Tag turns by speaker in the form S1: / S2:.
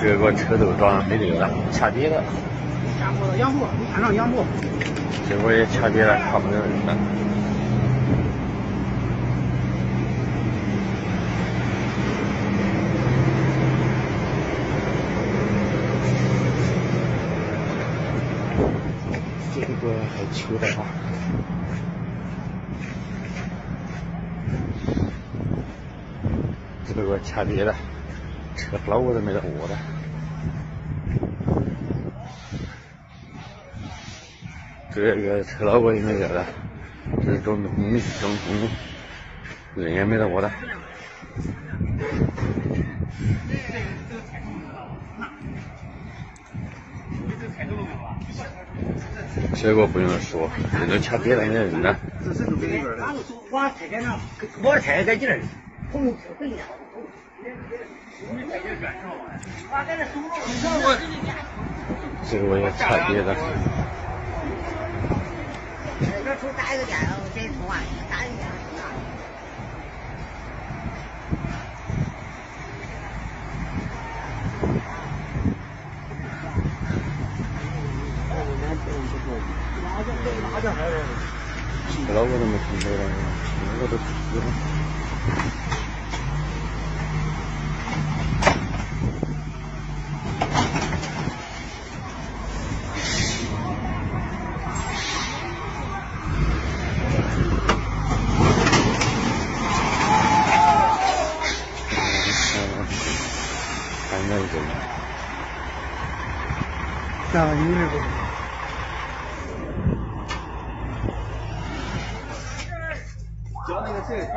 S1: 这个车头撞没溜了，掐跌了。
S2: 下坡了，杨步，你看上杨步。
S1: 结果也掐跌了，看不了人了。这个还球的啊。这个掐跌了，车老我都没得握了。这个车老我也没得了，这是中通，人也没得握了。这个不用说，人都掐跌了，人人了。
S3: 我踩个劲儿。
S1: 这个我也掐跌了。
S3: 这出打一个电，我先通话，打一个电。
S1: 这老我都没听到了，我都死了。还没有。
S2: 啊，你那个。
S4: 叫那个谁，他